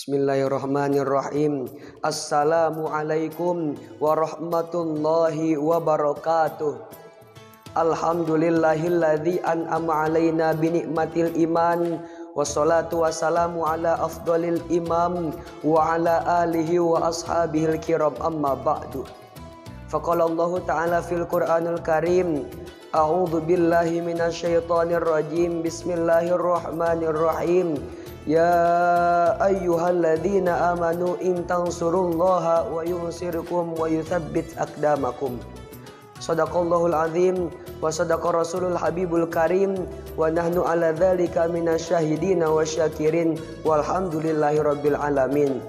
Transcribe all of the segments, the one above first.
Bismillahirrahmanirrahim. Assalamualaikum warahmatullahi wabarakatuh. Alhamdulillahilladzi an'ama alaina binikmatil iman. Wassalatu wassalamu ala afdalil imam wa ala alihi wa ashabihil kiram, amma ba'du. Faqala Allah ta'ala fil Qur'anil Karim, a'udzu billahi minasyaitonir rajim. Bismillahirrahmanirrahim. Ya ayyuhalladzina amanu in tansurullaha wa yunsirkum wa yuthabbit aqdamakum. Shadaqallahul azim wa sadaqa rasulul habibul karim wa nahnu ala dzalika minasyahidina wa syakirin walhamdulillahi rabbil alamin.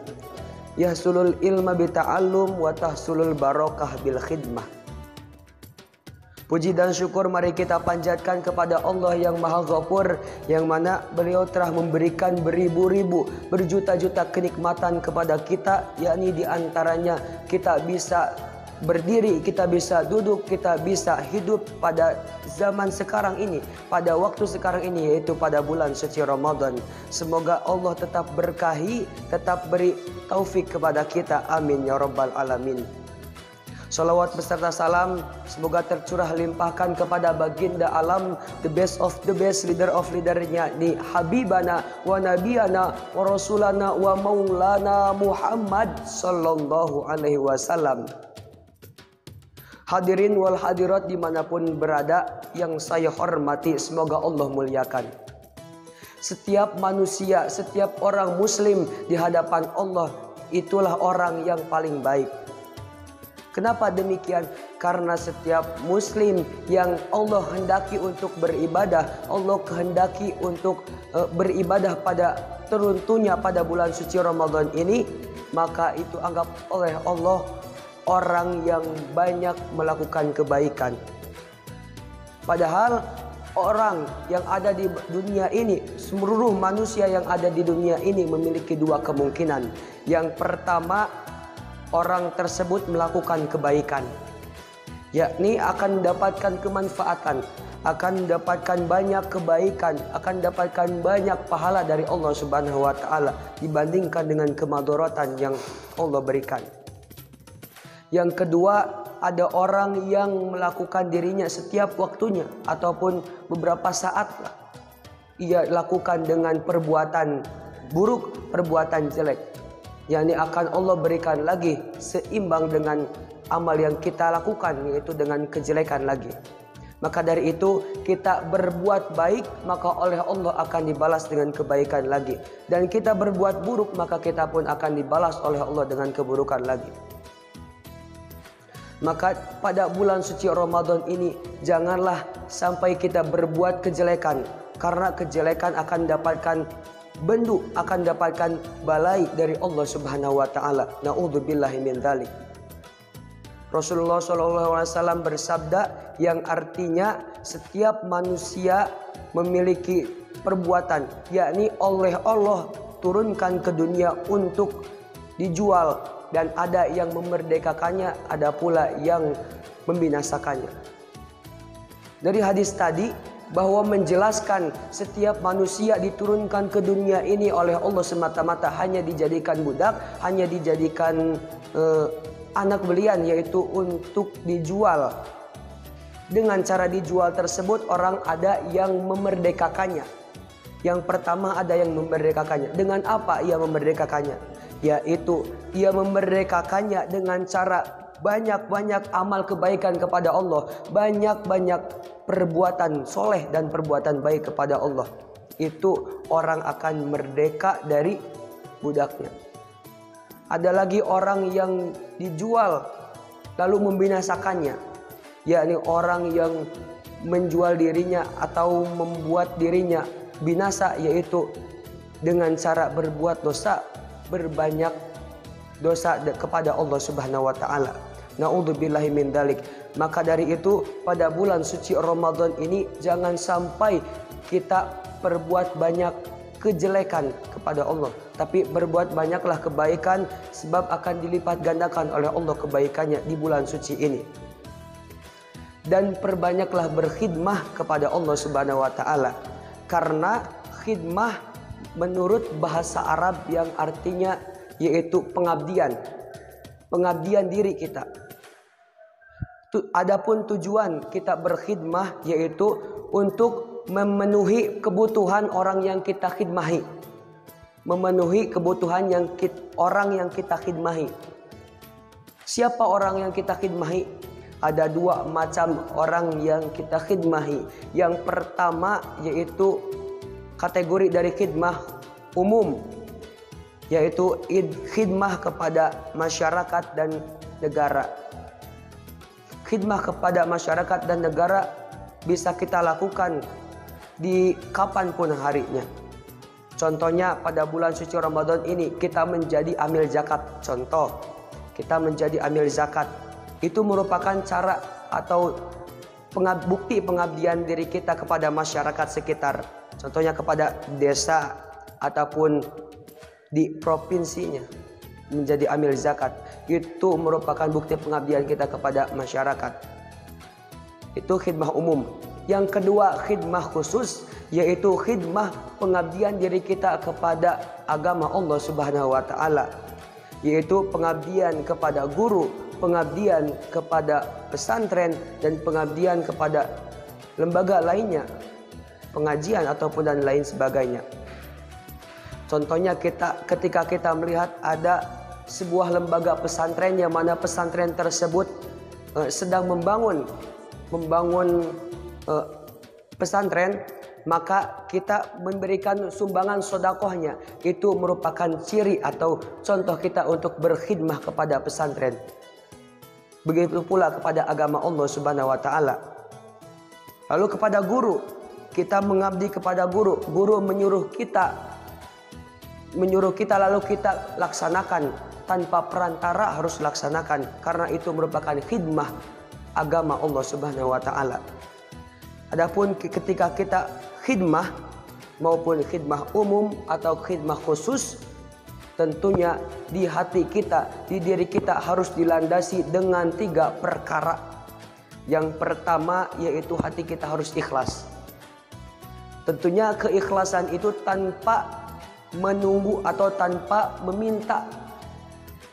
Yahsulul ilma bita'allum wa tahsulul barakah bil khidmah. Puji dan syukur mari kita panjatkan kepada Allah yang Maha Ghafur, yang mana beliau telah memberikan beribu-ribu, berjuta-juta kenikmatan kepada kita, yakni diantaranya kita bisa berdiri, kita bisa duduk, kita bisa hidup pada zaman sekarang ini, pada waktu sekarang ini, yaitu pada bulan suci Ramadan. Semoga Allah tetap berkahi, tetap beri taufik kepada kita, amin ya rabbal alamin. Salawat beserta salam semoga tercurah limpahkan kepada baginda alam, the best of the best, leader of leadernya, di habibana wa nabiyana wa rasulana wa maulana Muhammad sallallahu alaihi wasallam. Hadirin wal hadirat dimanapun berada yang saya hormati, semoga Allah muliakan. Setiap manusia, setiap orang muslim di hadapan Allah itulah orang yang paling baik. Kenapa demikian? Karena setiap muslim yang Allah hendaki untuk beribadah, Allah kehendaki untuk beribadah pada teruntunya pada bulan suci Ramadan ini, maka itu anggap oleh Allah orang yang banyak melakukan kebaikan. Padahal orang yang ada di dunia ini, seluruh manusia yang ada di dunia ini memiliki dua kemungkinan. Yang pertama, orang tersebut melakukan kebaikan, yakni akan mendapatkan kemanfaatan, akan mendapatkan banyak kebaikan, akan mendapatkan banyak pahala dari Allah Subhanahu wa taala dibandingkan dengan kemadaratan yang Allah berikan. Yang kedua, ada orang yang melakukan dirinya setiap waktunya ataupun beberapa saat ia lakukan dengan perbuatan buruk, perbuatan jelek, yakni akan Allah berikan lagi seimbang dengan amal yang kita lakukan, yaitu dengan kejelekan lagi. Maka dari itu kita berbuat baik, maka oleh Allah akan dibalas dengan kebaikan lagi. Dan kita berbuat buruk, maka kita pun akan dibalas oleh Allah dengan keburukan lagi. Maka pada bulan suci Ramadan ini janganlah sampai kita berbuat kejelekan, karena kejelekan akan dapatkan bendu, akan dapatkan balai dari Allah Subhanahu wa taala. Nauzubillahi min dzalik. Rasulullah SAW bersabda yang artinya setiap manusia memiliki perbuatan, yakni oleh Allah turunkan ke dunia untuk dijual, dan ada yang memerdekakannya, ada pula yang membinasakannya. Dari hadis tadi bahwa menjelaskan setiap manusia diturunkan ke dunia ini oleh Allah semata-mata hanya dijadikan budak, hanya dijadikan anak belian, yaitu untuk dijual. Dengan cara dijual tersebut orang ada yang memerdekakannya. Yang pertama ada yang memerdekakannya. Dengan apa ia memerdekakannya? Yaitu ia memerdekakannya dengan cara banyak-banyak amal kebaikan kepada Allah, banyak-banyak perbuatan soleh dan perbuatan baik kepada Allah. Itu orang akan merdeka dari budaknya. Ada lagi orang yang dijual lalu membinasakannya, yakni orang yang menjual dirinya atau membuat dirinya binasa, yaitu dengan cara berbuat dosa, berbanyak dosa kepada Allah Subhanahu wa taala. Nauzubillahi min dzalik. Maka dari itu pada bulan suci Ramadan ini jangan sampai kita berbuat banyak kejelekan kepada Allah, tapi berbuat banyaklah kebaikan, sebab akan dilipat gandakan oleh Allah kebaikannya di bulan suci ini. Dan perbanyaklah berkhidmah kepada Allah Subhanahu wa taala, karena khidmah menurut bahasa Arab yang artinya yaitu pengabdian. Pengabdian diri kita. Adapun tujuan kita berkhidmah yaitu untuk memenuhi kebutuhan orang yang kita khidmahi. Memenuhi kebutuhan orang yang kita khidmahi. Siapa orang yang kita khidmahi? Ada dua macam orang yang kita khidmahi. Yang pertama yaitu kategori dari khidmah umum, yaitu khidmah kepada masyarakat dan negara. Khidmah kepada masyarakat dan negara bisa kita lakukan di kapanpun harinya. Contohnya pada bulan suci Ramadan ini kita menjadi amil zakat. Contoh, kita menjadi amil zakat. Itu merupakan cara atau bukti pengabdian diri kita kepada masyarakat sekitar. Contohnya kepada desa ataupun di provinsinya menjadi amil zakat. Itu merupakan bukti pengabdian kita kepada masyarakat. Itu khidmah umum. Yang kedua khidmah khusus, yaitu khidmah pengabdian diri kita kepada agama Allah Subhanahu wa taala, yaitu pengabdian kepada guru, pengabdian kepada pesantren, dan pengabdian kepada lembaga lainnya, pengajian ataupun dan lain sebagainya. Contohnya ketika kita melihat ada sebuah lembaga pesantren yang mana pesantren tersebut sedang membangun pesantren, maka kita memberikan sumbangan sodakohnya. Itu merupakan ciri atau contoh kita untuk berkhidmah kepada pesantren. Begitu pula kepada agama Allah Subhanahu wa taala. Lalu kepada guru, kita mengabdi kepada guru. Guru menyuruh kita lalu kita laksanakan tanpa perantara, harus laksanakan karena itu merupakan khidmah agama Allah Subhanahu wa taala. Adapun ketika kita khidmah maupun khidmah umum atau khidmah khusus, tentunya di hati kita, di diri kita harus dilandasi dengan 3 perkara. Yang pertama yaitu hati kita harus ikhlas. Tentunya keikhlasan itu tanpa menunggu atau tanpa meminta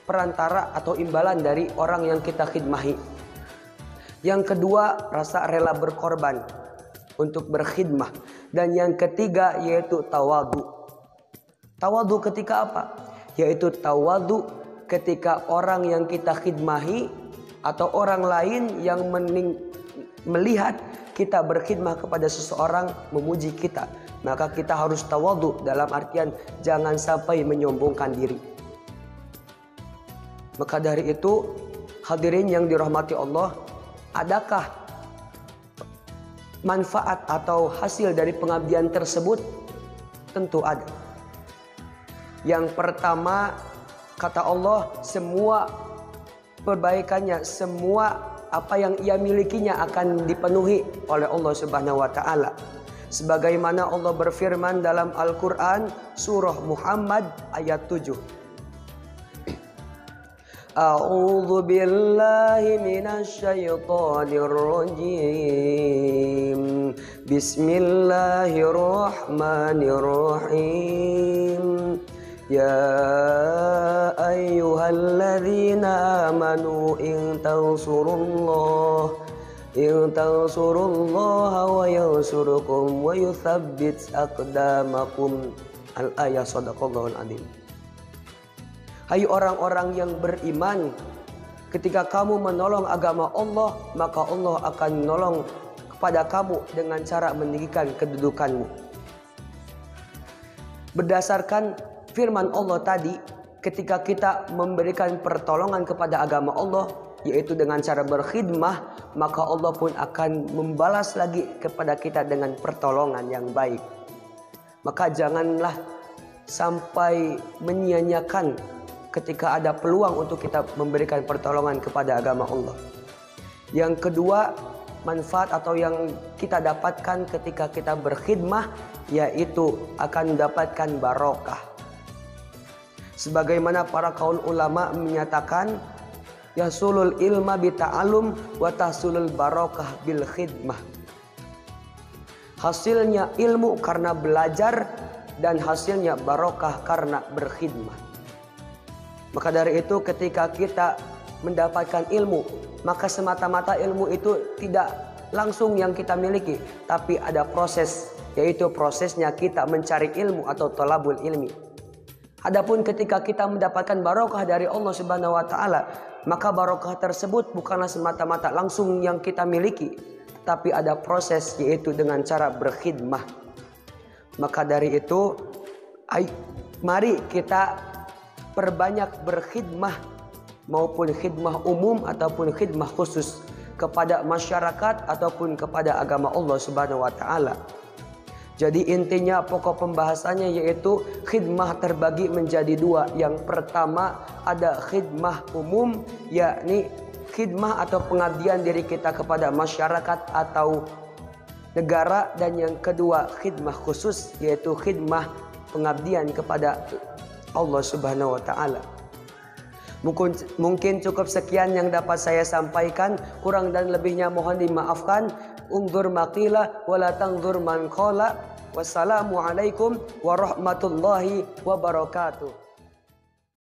perantara atau imbalan dari orang yang kita khidmahi. Yang kedua, rasa rela berkorban untuk berkhidmah. Dan yang ketiga yaitu tawadu. Tawadu ketika apa? Yaitu tawadu ketika orang yang kita khidmahi atau orang lain yang melihat kita berkhidmah kepada seseorang memuji kita, maka kita harus tawadu, dalam artian jangan sampai menyombongkan diri. Maka dari itu, hadirin yang dirahmati Allah, adakah manfaat atau hasil dari pengabdian tersebut? Tentu ada. Yang pertama, kata Allah, semua perbaikannya, semua apa yang ia milikinya akan dipenuhi oleh Allah Subhanahu wa taala. Sebagaimana Allah berfirman dalam Al-Qur'an surah Muhammad ayat 7. A'udzu billahi minasy syaithanir rajim. Bismillahirrahmanirrahim. Ya ayyuhalladzina amanu in tansurullaha wa yansurukum wa yuthabbit aqdamakum. Al-ayat, sadaqallahul adzim. Hai orang-orang yang beriman, ketika kamu menolong agama Allah, maka Allah akan menolong kepada kamu dengan cara meninggikan kedudukanmu. Berdasarkan firman Allah tadi, ketika kita memberikan pertolongan kepada agama Allah, yaitu dengan cara berkhidmah, maka Allah pun akan membalas lagi kepada kita dengan pertolongan yang baik. Maka janganlah sampai menyia-nyiakan ketika ada peluang untuk kita memberikan pertolongan kepada agama Allah. Yang kedua, manfaat atau yang kita dapatkan ketika kita berkhidmah, yaitu akan mendapatkan barokah. Sebagaimana para kaul ulama menyatakan, yasulul ilma bita'alum wa tahsulul barokah bil khidmah. Hasilnya ilmu karena belajar dan hasilnya barokah karena berkhidmah. Maka dari itu ketika kita mendapatkan ilmu, maka semata-mata ilmu itu tidak langsung yang kita miliki, tapi ada proses, yaitu prosesnya kita mencari ilmu atau thalabul ilmi. Adapun ketika kita mendapatkan barokah dari Allah Subhanahu wa taala, maka barokah tersebut bukanlah semata-mata langsung yang kita miliki, tapi ada proses, yaitu dengan cara berkhidmah. Maka dari itu, mari kita perbanyak berkhidmah, maupun khidmah umum ataupun khidmah khusus kepada masyarakat ataupun kepada agama Allah Subhanahu wa taala. Jadi intinya pokok pembahasannya yaitu khidmah terbagi menjadi dua. Yang pertama ada khidmah umum, yakni khidmah atau pengabdian diri kita kepada masyarakat atau negara, dan yang kedua khidmah khusus, yaitu khidmah pengabdian kepada Allah Subhanahu wa taala. Mungkin cukup sekian yang dapat saya sampaikan, kurang dan lebihnya mohon dimaafkan. Ungdur maqila wala tangdur man qala. Wassalamualaikum warahmatullahi wabarakatuh.